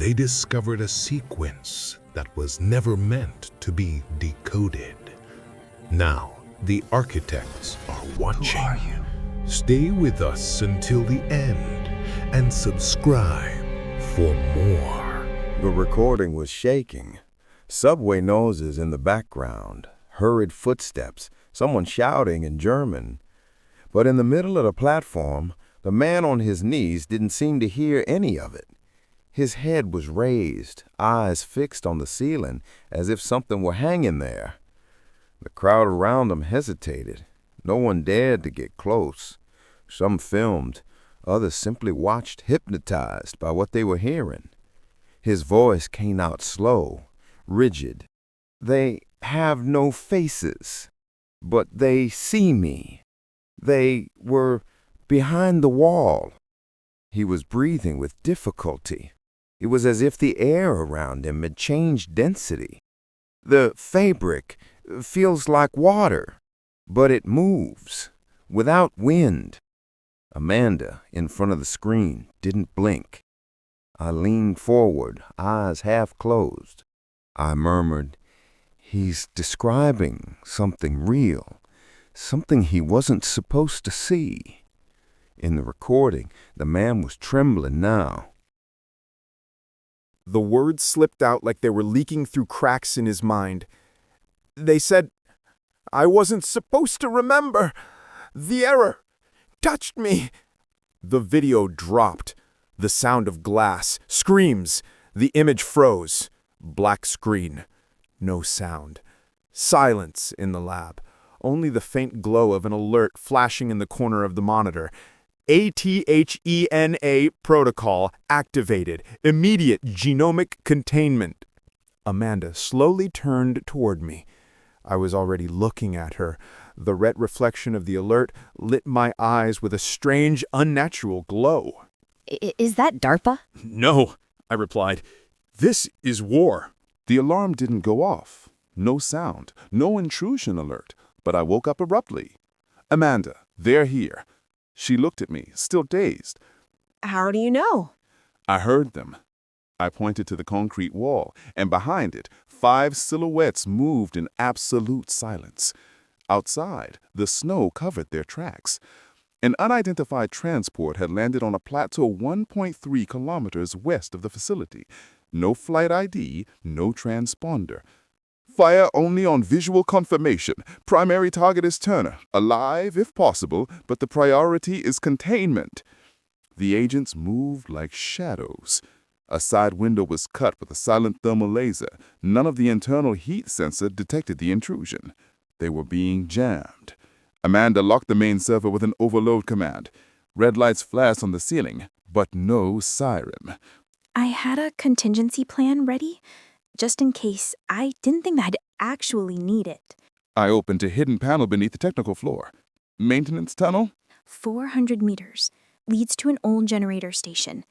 they discovered a sequence that was never meant to be decoded. Now, the architects are watching. Who are you? Stay with us until the end and subscribe for more. The recording was shaking. Subway noises in the background, hurried footsteps, someone shouting in German. But in the middle of the platform, the man on his knees didn't seem to hear any of it. His head was raised, eyes fixed on the ceiling, as if something were hanging there. The crowd around him hesitated. No one dared to get close. Some filmed, others simply watched, hypnotized by what they were hearing. His voice came out slow, rigid. "They have no faces, but they see me. They were behind the wall." He was breathing with difficulty. It was as if the air around him had changed density. "The fabric feels like water, but it moves, without wind." Amanda, in front of the screen, didn't blink. I leaned forward, eyes half closed. I murmured, "He's describing something real, something he wasn't supposed to see." In the recording, the man was trembling now. The words slipped out like they were leaking through cracks in his mind. They said, "I wasn't supposed to remember. The error touched me." The video dropped. The sound of glass, screams. The image froze. Black screen. No sound. Silence in the lab. Only the faint glow of an alert flashing in the corner of the monitor. ATHENA protocol activated. Immediate genomic containment. Amanda slowly turned toward me. I was already looking at her. The red reflection of the alert lit my eyes with a strange, unnatural glow. Is that DARPA? "No," I replied. "This is war." The alarm didn't go off. No sound, no intrusion alert, but I woke up abruptly. "Amanda, they're here." She looked at me, still dazed. How do you know? I heard them. I pointed to the concrete wall, and behind it, 5 silhouettes moved in absolute silence. Outside, the snow covered their tracks. An unidentified transport had landed on a plateau 1.3 kilometers west of the facility. No flight ID, no transponder. "Fire only on visual confirmation. Primary target is Turner, alive if possible, but the priority is containment." The agents moved like shadows. A side window was cut with a silent thermal laser. None of the internal heat sensor detected the intrusion. They were being jammed. Amanda locked the main server with an overload command. Red lights flashed on the ceiling, but no siren. I had a contingency plan ready, just in case. I didn't think I'd actually need it. I opened a hidden panel beneath the technical floor. Maintenance tunnel? 400 meters. Leads to an old generator station.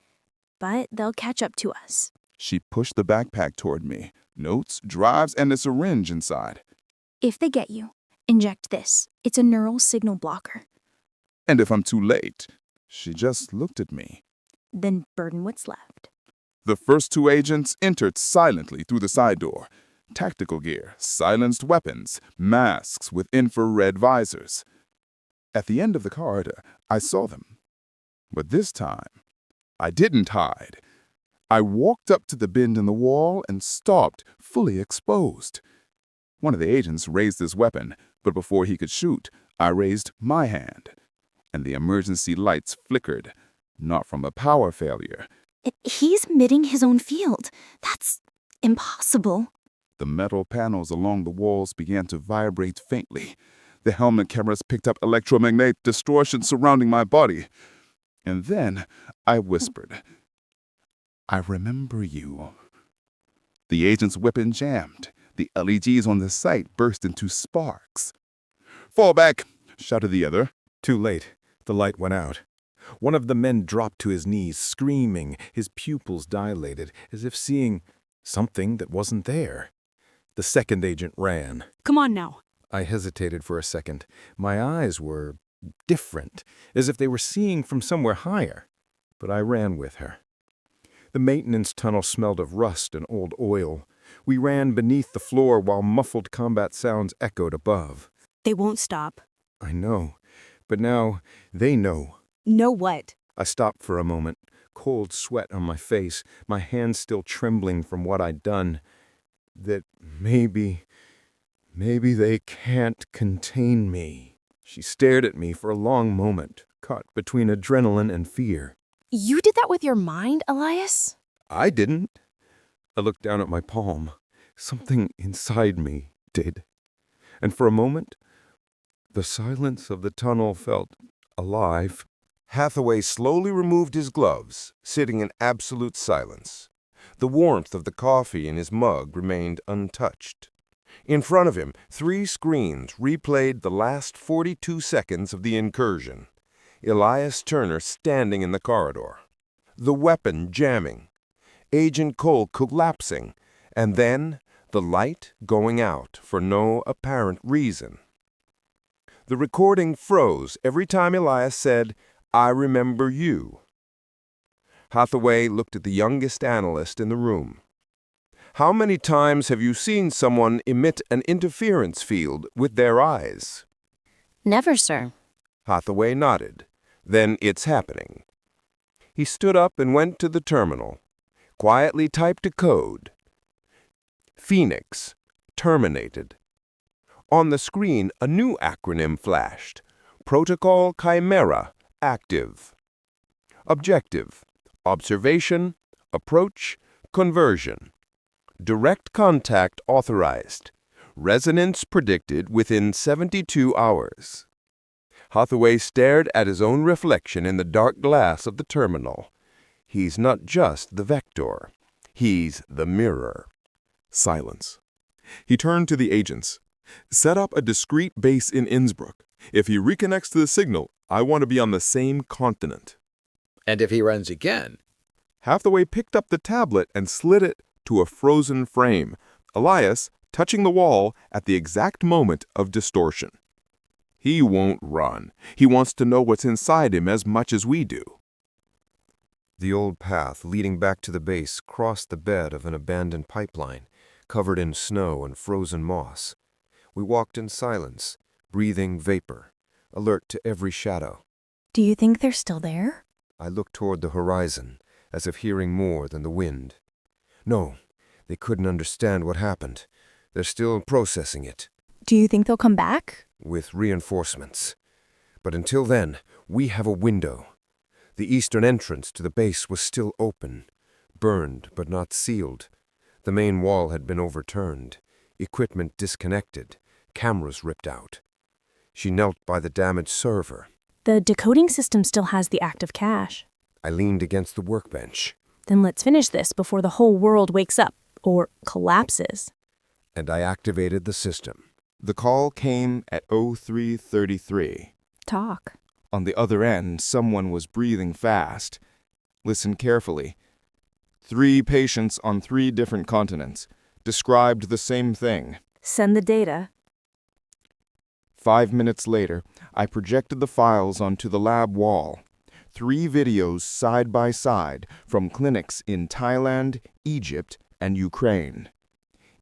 But they'll catch up to us. She pushed the backpack toward me. Notes, drives, and a syringe inside. If they get you, inject this. It's a neural signal blocker. "And if I'm too late?" She just looked at me. Then burden what's left. The first 2 agents entered silently through the side door. Tactical gear, silenced weapons, masks with infrared visors. At the end of the corridor, I saw them. But this time, I didn't hide. I walked up to the bend in the wall and stopped, fully exposed. One of the agents raised his weapon, but before he could shoot, I raised my hand. And the emergency lights flickered, not from a power failure. He's emitting his own field. That's impossible. The metal panels along the walls began to vibrate faintly. The helmet cameras picked up electromagnetic distortion surrounding my body. And then I whispered, "I remember you." The agent's weapon jammed. The LEDs on the site burst into sparks. "Fall back!" shouted the other. Too late. The light went out. One of the men dropped to his knees, screaming, his pupils dilated, as if seeing something that wasn't there. The second agent ran. "Come on now." I hesitated for a second. My eyes were different, as if they were seeing from somewhere higher. But I ran with her. The maintenance tunnel smelled of rust and old oil. We ran beneath the floor while muffled combat sounds echoed above. They won't stop. I know, but now they know. Know what? I stopped for a moment, cold sweat on my face, my hands still trembling from what I'd done. That maybe they can't contain me. She stared at me for a long moment, caught between adrenaline and fear. You did that with your mind, Elias? I didn't. I looked down at my palm. Something inside me did. And for a moment, the silence of the tunnel felt alive. Hathaway slowly removed his gloves, sitting in absolute silence. The warmth of the coffee in his mug remained untouched. In front of him, 3 screens replayed the last 42 seconds of the incursion. Elias Turner standing in the corridor. The weapon jamming. Agent Cole collapsing. And then the light going out for no apparent reason. The recording froze every time Elias said, "I remember you." Hathaway looked at the youngest analyst in the room. "How many times have you seen someone emit an interference field with their eyes?" Never, sir. Hathaway nodded. "Then it's happening." He stood up and went to the terminal. Quietly typed a code. Phoenix, terminated. On the screen, a new acronym flashed. Protocol Chimera, active. Objective, observation, approach, conversion. Direct contact authorized. Resonance predicted within 72 hours. Hathaway stared at his own reflection in the dark glass of the terminal. He's not just the vector. He's the mirror. Silence. He turned to the agents. Set up a discrete base in Innsbruck. If he reconnects to the signal, I want to be on the same continent. And if he runs again? Hathaway picked up the tablet and slid it to a frozen frame, Elias touching the wall at the exact moment of distortion. He won't run. He wants to know what's inside him as much as we do. The old path leading back to the base crossed the bed of an abandoned pipeline, covered in snow and frozen moss. We walked in silence, breathing vapor, alert to every shadow. Do you think they're still there? I looked toward the horizon, as if hearing more than the wind. No, they couldn't understand what happened. They're still processing it. Do you think they'll come back? With reinforcements. But until then, we have a window. The eastern entrance to the base was still open, burned but not sealed. The main wall had been overturned, equipment disconnected, cameras ripped out. She knelt by the damaged server. The decoding system still has the active cache. I leaned against the workbench. Then let's finish this before the whole world wakes up, or collapses. And I activated the system. The call came at 03:33. Talk. On the other end, someone was breathing fast. Listen carefully. 3 patients on 3 different continents described the same thing. Send the data. 5 minutes later, I projected the files onto the lab wall. 3 videos side by side from clinics in Thailand, Egypt, and Ukraine.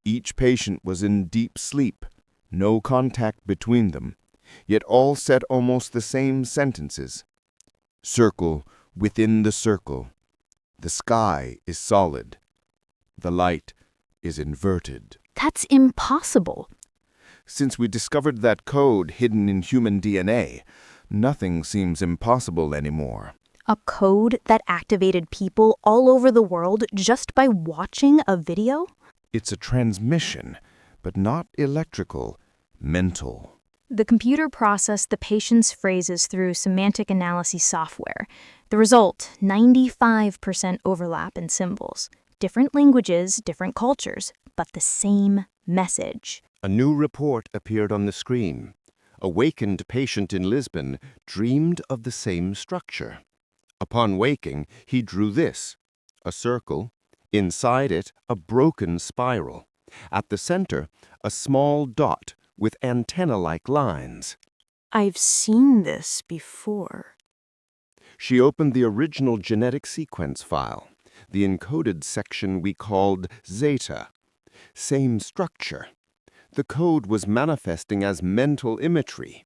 Each patient was in deep sleep, no contact between them, yet all said almost the same sentences. Circle within the circle. The sky is solid. The light is inverted. That's impossible. Since we discovered that code hidden in human DNA, nothing seems impossible anymore. A code that activated people all over the world just by watching a video? It's a transmission, but not electrical, mental. The computer processed the patient's phrases through semantic analysis software. The result, 95% overlap in symbols. Different languages, different cultures, but the same message. A new report appeared on the screen. A wakened patient in Lisbon dreamed of the same structure. Upon waking, he drew this, a circle, inside it a broken spiral. At the center, a small dot with antenna-like lines. I've seen this before. She opened the original genetic sequence file. The encoded section we called zeta. Same structure. The code was manifesting as mental imagery.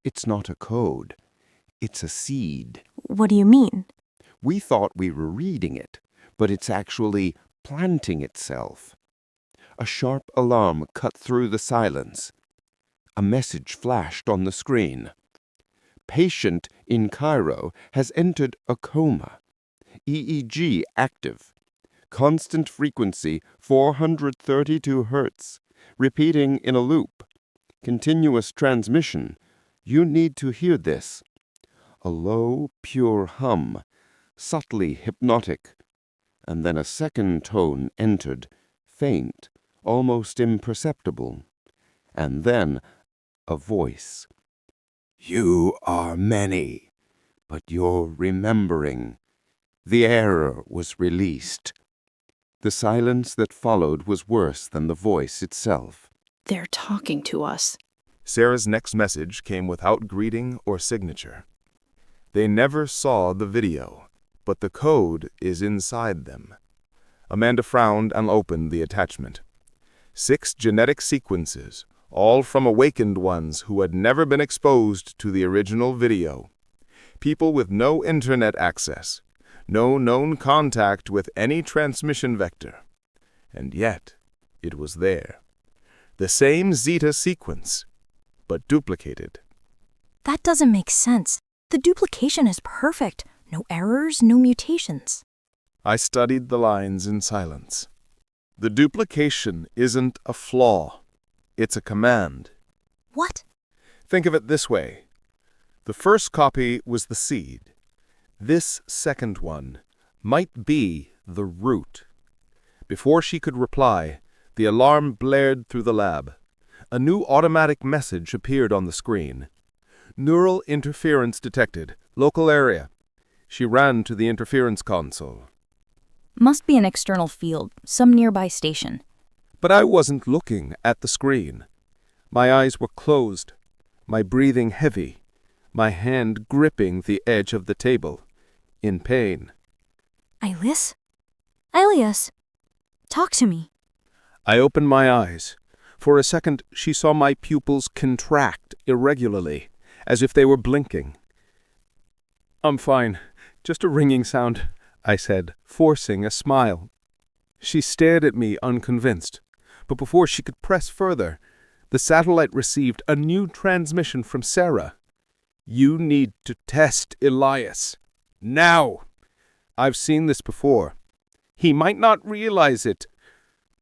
It's not a code. It's a seed. What do you mean? We thought we were reading it, but it's actually planting itself. A sharp alarm cut through the silence. A message flashed on the screen. Patient in Cairo has entered a coma. EEG active. Constant frequency 432 Hz. Repeating in a loop. Continuous transmission. You need to hear this. A low, pure hum, subtly hypnotic. And then a second tone entered, faint, almost imperceptible. And then a voice. You are many, but you're remembering. The error was released. The silence that followed was worse than the voice itself. They're talking to us. Sarah's next message came without greeting or signature. They never saw the video, but the code is inside them. Amanda frowned and opened the attachment. 6 genetic sequences, all from awakened ones who had never been exposed to the original video. People with no internet access, no known contact with any transmission vector. And yet, it was there. The same zeta sequence, but duplicated. That doesn't make sense. The duplication is perfect. No errors, no mutations. I studied the lines in silence. The duplication isn't a flaw. It's a command. What? Think of it this way. The first copy was the seed. This second one might be the root. Before she could reply, the alarm blared through the lab. A new automatic message appeared on the screen. Neural interference detected. Local area. She ran to the interference console. Must be an external field, some nearby station. But I wasn't looking at the screen. My eyes were closed, my breathing heavy, my hand gripping the edge of the table, in pain. Elias? Elias, talk to me. I opened my eyes. For a second, she saw my pupils contract irregularly, as if they were blinking. I'm fine. Just a ringing sound, I said, forcing a smile. She stared at me unconvinced, but before she could press further, the satellite received a new transmission from Sarah. You need to test Elias. Now! I've seen this before. He might not realize it,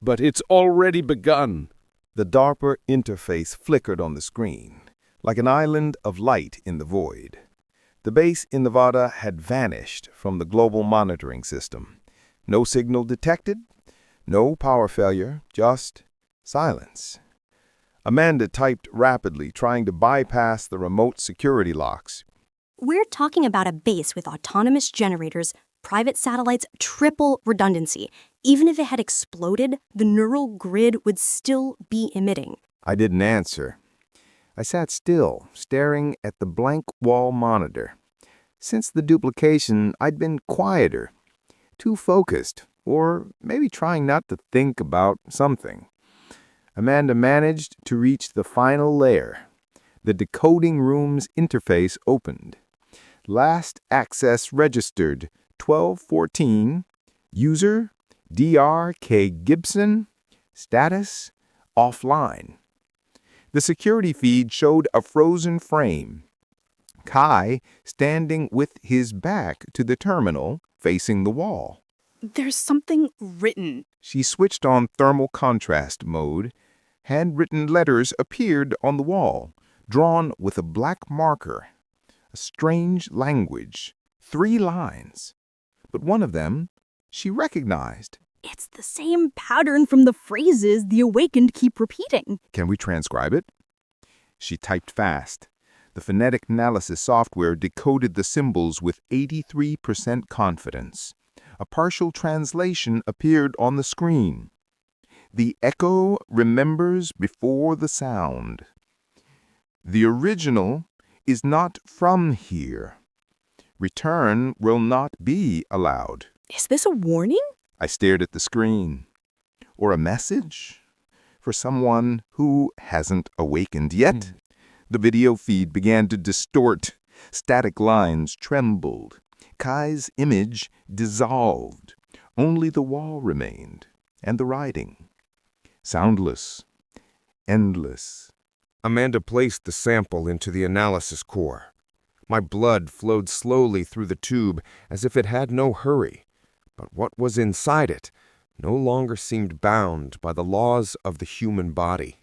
but it's already begun. The DARPA interface flickered on the screen, like an island of light in the void. The base in Nevada had vanished from the global monitoring system. No signal detected, no power failure, just silence. Amanda typed rapidly, trying to bypass the remote security locks. We're talking about a base with autonomous generators, private satellites, triple redundancy. Even if it had exploded, the neural grid would still be emitting. I didn't answer. I sat still, staring at the blank wall monitor. Since the duplication, I'd been quieter, too focused, or maybe trying not to think about something. Amanda managed to reach the final layer. The decoding room's interface opened. Last access registered 1214, user Dr.K. Gibson, status offline. The security feed showed a frozen frame. Kai standing with his back to the terminal, facing the wall. There's something written. She switched on thermal contrast mode. Handwritten letters appeared on the wall, drawn with a black marker. A strange language. 3 lines. But one of them she recognized. It's the same pattern from the phrases the awakened keep repeating. Can we transcribe it? She typed fast. The phonetic analysis software decoded the symbols with 83% confidence. A partial translation appeared on the screen. The echo remembers before the sound. The original is not from here. Return will not be allowed. Is this a warning? I stared at the screen. Or a message? For someone who hasn't awakened yet? The video feed began to distort. Static lines trembled. Kai's image dissolved. Only the wall remained, and the writing. Soundless. Endless. Amanda placed the sample into the analysis core. My blood flowed slowly through the tube as if it had no hurry. But what was inside it no longer seemed bound by the laws of the human body.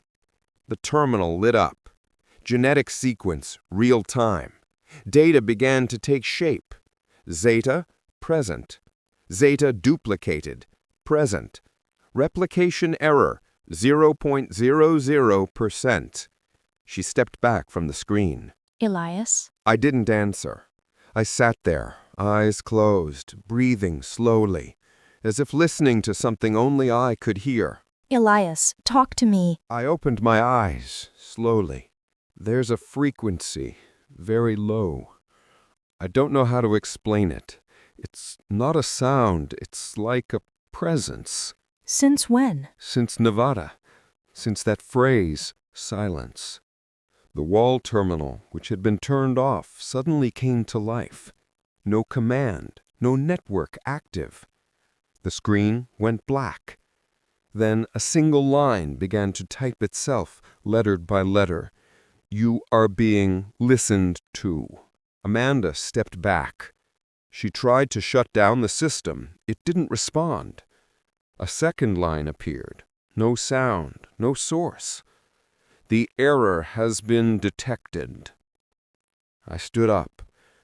The terminal lit up. Genetic sequence, real time. Data began to take shape. Zeta, present. Zeta duplicated, present. Replication error, 0.00%. She stepped back from the screen. Elias? I didn't answer. I sat there, eyes closed, breathing slowly, as if listening to something only I could hear. Elias, talk to me. I opened my eyes, slowly. There's a frequency, very low. I don't know how to explain it. It's not a sound, it's like a presence. Since when? Since Nevada. Since that phrase, silence. The wall terminal, which had been turned off, suddenly came to life. No command, no network active. The screen went black. Then a single line began to type itself, lettered by letter. You are being listened to. Amanda stepped back. She tried to shut down the system. It didn't respond. A second line appeared. No sound, no source. The error has been detected. I stood up,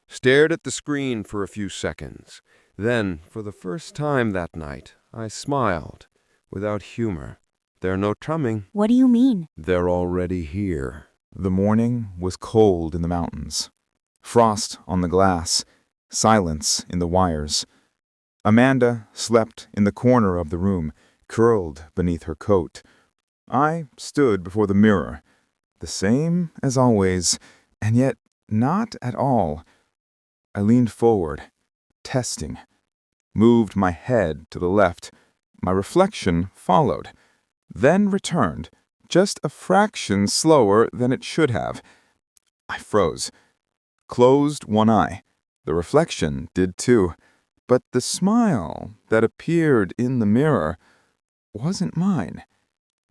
stared at the screen for a few seconds. Then, for the first time that night, I smiled, without humor. They're no coming. What do you mean? They're already here. The morning was cold in the mountains. Frost on the glass, silence in the wires. Amanda slept in the corner of the room, curled beneath her coat. I stood before the mirror, the same as always, and yet not at all. I leaned forward, testing, moved my head to the left. My reflection followed, then returned, just a fraction slower than it should have. I froze, closed one eye. The reflection did too, but the smile that appeared in the mirror wasn't mine.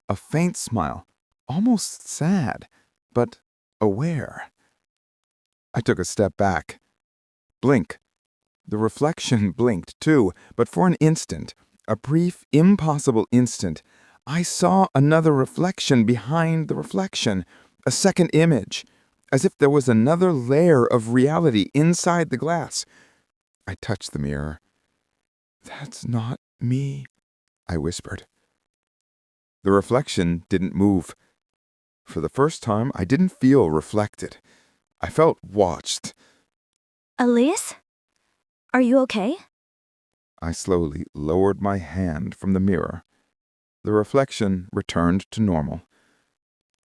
A faint smile, almost sad, but aware. I took a step back. Blink. The reflection blinked too, but for an instant, a brief, impossible instant, I saw another reflection behind the reflection, a second image, as if there was another layer of reality inside the glass. I touched the mirror. "That's not me," I whispered. The reflection didn't move. For the first time, I didn't feel reflected. I felt watched. Elias? Are you okay? I slowly lowered my hand from the mirror. The reflection returned to normal.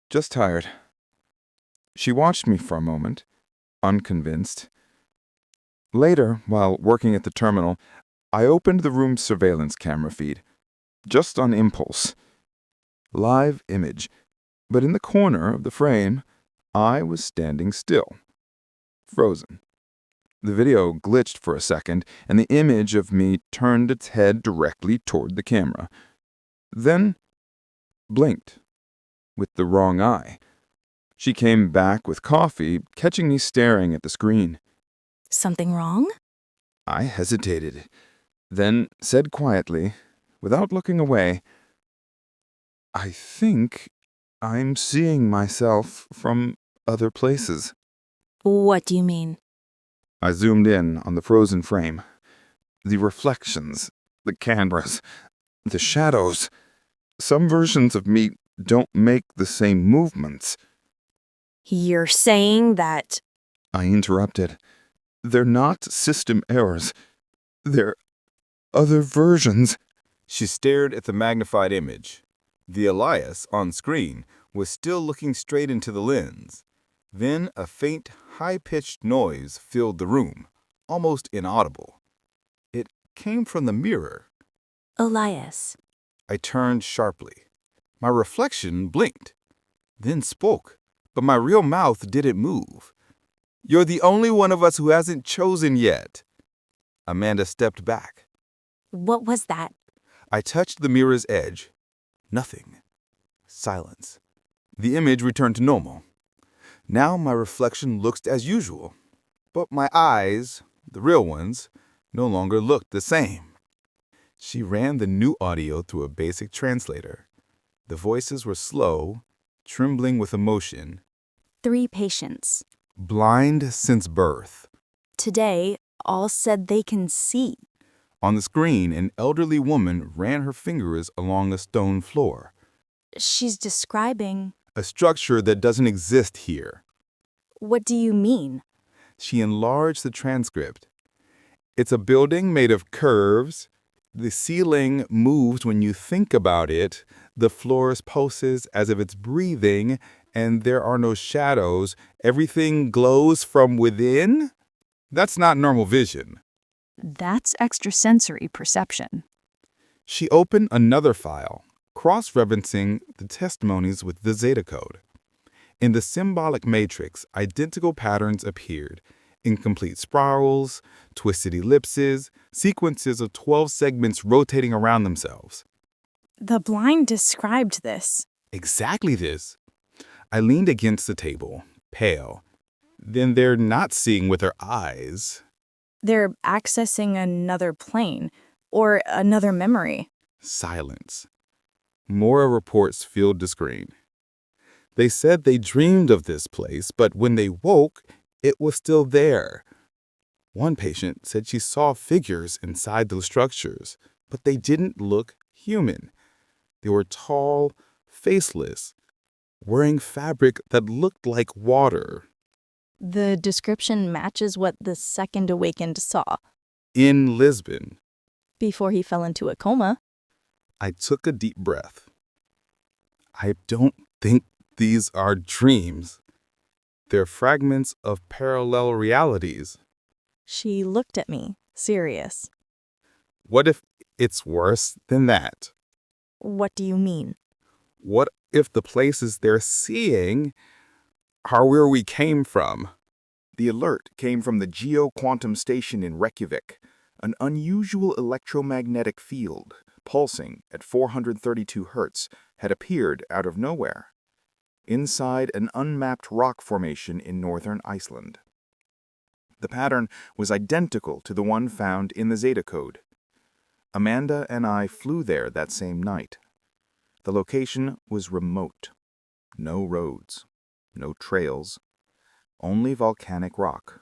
Just tired. She watched me for a moment, unconvinced. Later, while working at the terminal, I opened the room's surveillance camera feed, just on impulse. Live image, but in the corner of the frame, I was standing still, frozen. The video glitched for a second, and the image of me turned its head directly toward the camera. Then blinked, with the wrong eye. She came back with coffee, catching me staring at the screen. Something wrong? I hesitated, then said quietly, without looking away, I think I'm seeing myself from other places. What do you mean? I zoomed in on the frozen frame. The reflections, the cameras, the shadows. Some versions of me don't make the same movements. You're saying that... I interrupted. They're not system errors. They're other versions. She stared at the magnified image. The Elias on screen was still looking straight into the lens. Then a faint, high-pitched noise filled the room, almost inaudible. It came from the mirror. Elias. I turned sharply. My reflection blinked, then spoke, but my real mouth didn't move. You're the only one of us who hasn't chosen yet. Amanda stepped back. What was that? I touched the mirror's edge. Nothing. Silence. The image returned to normal. Now my reflection looked as usual, but my eyes, the real ones, no longer looked the same. She ran the new audio through a basic translator. The voices were slow, trembling with emotion. 3 patients. Blind since birth. Today, all said they can see. On the screen, an elderly woman ran her fingers along a stone floor. She's describing... A structure that doesn't exist here. What do you mean? She enlarged the transcript. It's a building made of curves. The ceiling moves when you think about it. The floor pulses as if it's breathing, and there are no shadows. Everything glows from within? That's not normal vision. That's extrasensory perception. She opened another file, cross-referencing the testimonies with the Zeta code. In the symbolic matrix, identical patterns appeared. Incomplete spirals, twisted ellipses, sequences of 12 segments rotating around themselves. The blind described this. Exactly this. I leaned against the table, pale. Then they're not seeing with their eyes. They're accessing another plane or another memory. Silence. More reports filled the screen. They said they dreamed of this place, but when they woke, it was still there. One patient said she saw figures inside those structures, but they didn't look human. They were tall, faceless, wearing fabric that looked like water. The description matches what the second awakened saw. In Lisbon. Before he fell into a coma. I took a deep breath. I don't think these are dreams. They're fragments of parallel realities. She looked at me, serious. What if it's worse than that? What do you mean? What if the places they're seeing are where we came from? The alert came from the Geo-Quantum Station in Reykjavik, an unusual electromagnetic field, pulsing at 432 Hz, had appeared out of nowhere, inside an unmapped rock formation in northern Iceland. The pattern was identical to the one found in the Zeta code. Amanda and I flew there that same night. The location was remote. No roads, no trails, only volcanic rock.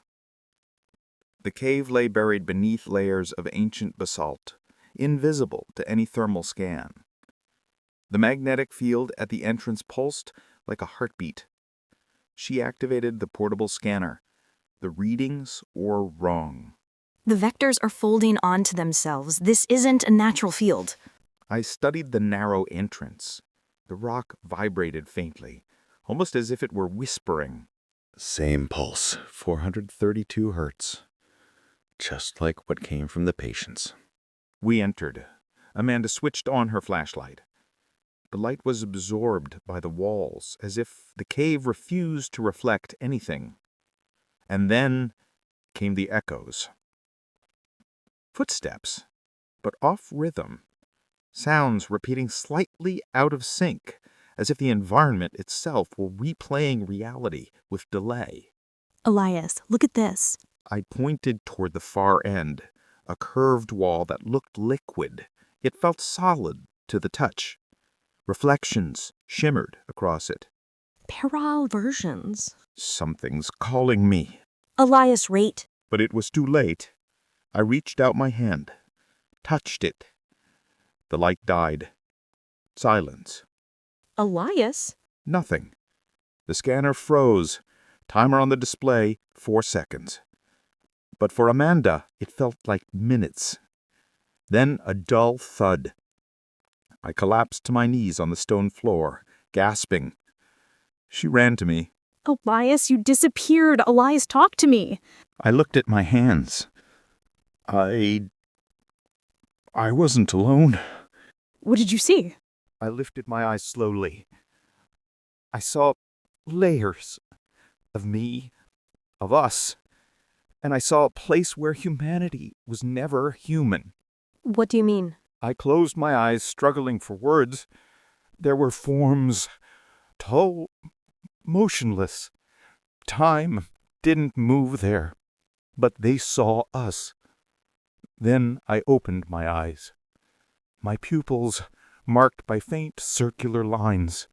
The cave lay buried beneath layers of ancient basalt, invisible to any thermal scan. The magnetic field at the entrance pulsed like a heartbeat. She activated the portable scanner. The readings were wrong. The vectors are folding onto themselves. This isn't a natural field. I studied the narrow entrance. The rock vibrated faintly, almost as if it were whispering. Same pulse, 432 hertz. Just like what came from the patients. We entered. Amanda switched on her flashlight. The light was absorbed by the walls, as if the cave refused to reflect anything. And then came the echoes. Footsteps, but off rhythm. Sounds repeating slightly out of sync, as if the environment itself were replaying reality with delay. Elias, look at this. I pointed toward the far end, a curved wall that looked liquid, yet felt solid to the touch. Reflections shimmered across it. Parallel versions. Something's calling me. Elias, rate. But it was too late. I reached out my hand, touched it. The light died. Silence. Elias? Nothing. The scanner froze. Timer on the display, 4 seconds. But for Amanda, it felt like minutes. Then a dull thud. I collapsed to my knees on the stone floor, gasping. She ran to me. Elias, you disappeared. Elias, talk to me. I looked at my hands. I I wasn't alone. What did you see? I lifted my eyes slowly. I saw layers of me, of us, and I saw a place where humanity was never human. What do you mean? I closed my eyes, struggling for words. There were forms, tall, motionless. Time didn't move there, but they saw us. Then I opened my eyes. My pupils marked by faint circular lines.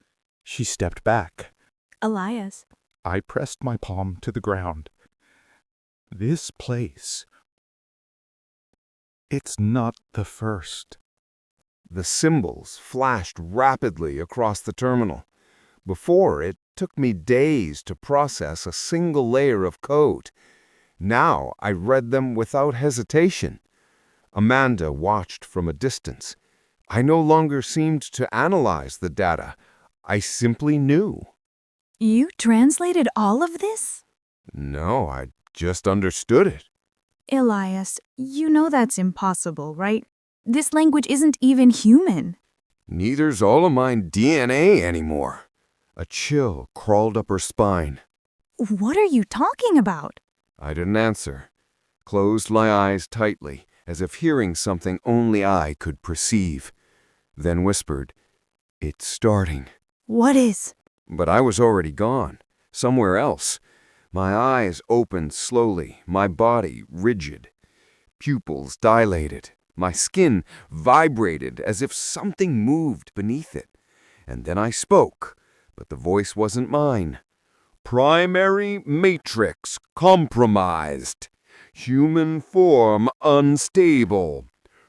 She stepped back. Elias. I pressed my palm to the ground. This place, it's not the first. The symbols flashed rapidly across the terminal. Before, it took me days to process a single layer of code. Now I read them without hesitation. Amanda watched from a distance. I no longer seemed to analyze the data. I simply knew. You translated all of this? No, I just understood it. Elias, you know that's impossible, right? This language isn't even human. Neither's all of mine DNA anymore. A chill crawled up her spine. What are you talking about? I didn't answer. Closed my eyes tightly, as if hearing something only I could perceive. Then whispered, "It's starting." What is? But I was already gone, somewhere else. My eyes opened slowly, my body rigid. Pupils dilated. My skin vibrated as if something moved beneath it. And then I spoke, but the voice wasn't mine. "Primary matrix compromised. Human form unstable.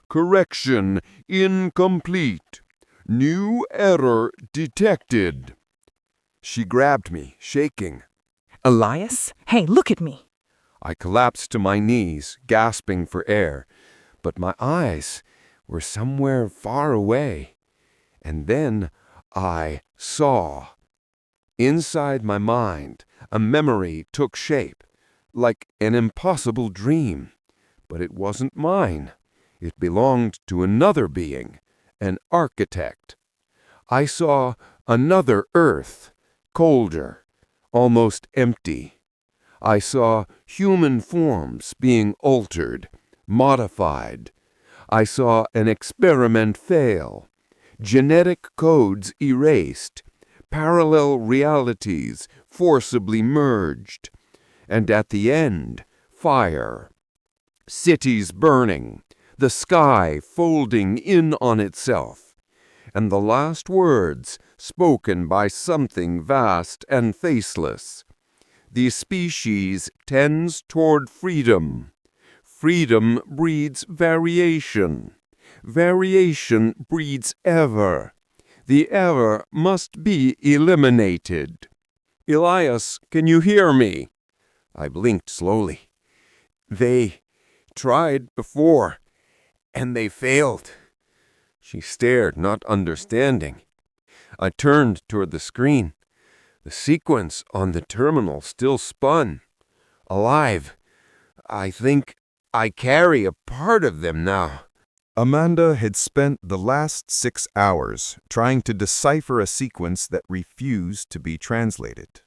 Correction incomplete. New error detected." She grabbed me, shaking. Elias? Hey, look at me. I collapsed to my knees, gasping for air. But my eyes were somewhere far away. And then I saw. Inside my mind, a memory took shape, like an impossible dream. But it wasn't mine. It belonged to another being, an architect. I saw another Earth, colder, almost empty. I saw human forms being altered, modified. I saw an experiment fail, genetic codes erased, parallel realities forcibly merged, and at the end, fire. Cities burning, the sky folding in on itself, and the last words spoken by something vast and faceless. The species tends toward freedom. Freedom breeds variation. Variation breeds error. The error must be eliminated. Elias, can you hear me? I blinked slowly. They tried before, and they failed. She stared, not understanding. I turned toward the screen. The sequence on the terminal still spun. Alive. I think I carry a part of them now. Amanda had spent the last 6 hours trying to decipher a sequence that refused to be translated.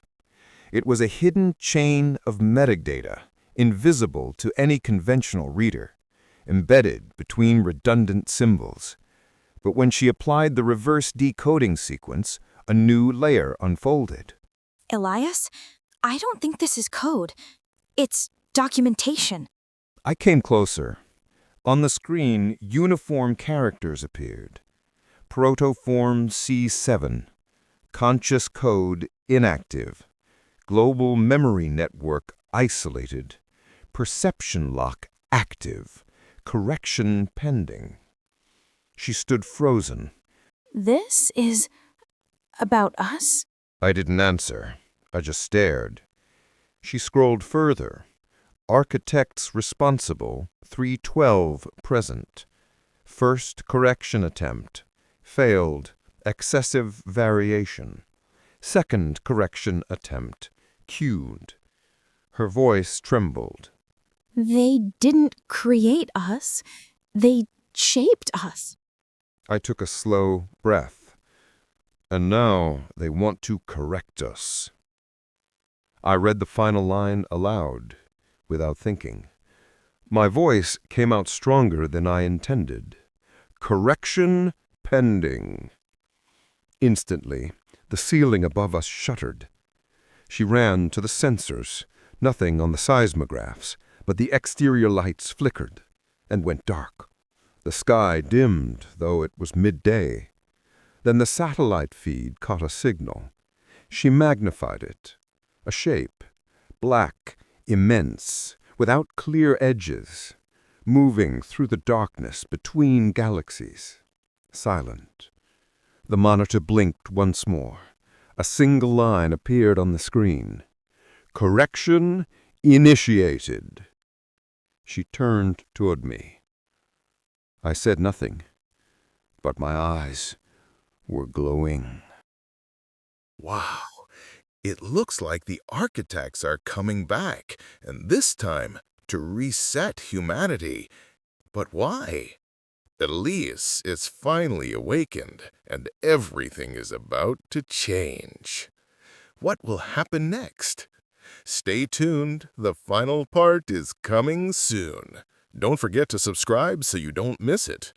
It was a hidden chain of metadata, invisible to any conventional reader, embedded between redundant symbols. But when she applied the reverse decoding sequence, a new layer unfolded. Elias, I don't think this is code. It's documentation. I came closer. On the screen, uniform characters appeared. Protoform C7, conscious code inactive, global memory network isolated, perception lock active, correction pending. She stood frozen. This is about us? I didn't answer. I just stared. She scrolled further. Architects responsible, 312 present. First correction attempt. Failed. Excessive variation. Second correction attempt. Queued. Her voice trembled. They didn't create us. They shaped us. I took a slow breath. And now they want to correct us. I read the final line aloud, without thinking. My voice came out stronger than I intended. Correction pending. Instantly, the ceiling above us shuddered. She ran to the sensors, nothing on the seismographs, but the exterior lights flickered and went dark. The sky dimmed, though it was midday. Then the satellite feed caught a signal. She magnified it. A shape, black, immense, without clear edges, moving through the darkness between galaxies. Silent. The monitor blinked once more. A single line appeared on the screen. Correction initiated. She turned toward me. I said nothing, but my eyes were glowing. Wow, it looks like the architects are coming back, and this time to reset humanity. But why? Elise is finally awakened, and everything is about to change. What will happen next? Stay tuned, the final part is coming soon. Don't forget to subscribe so you don't miss it.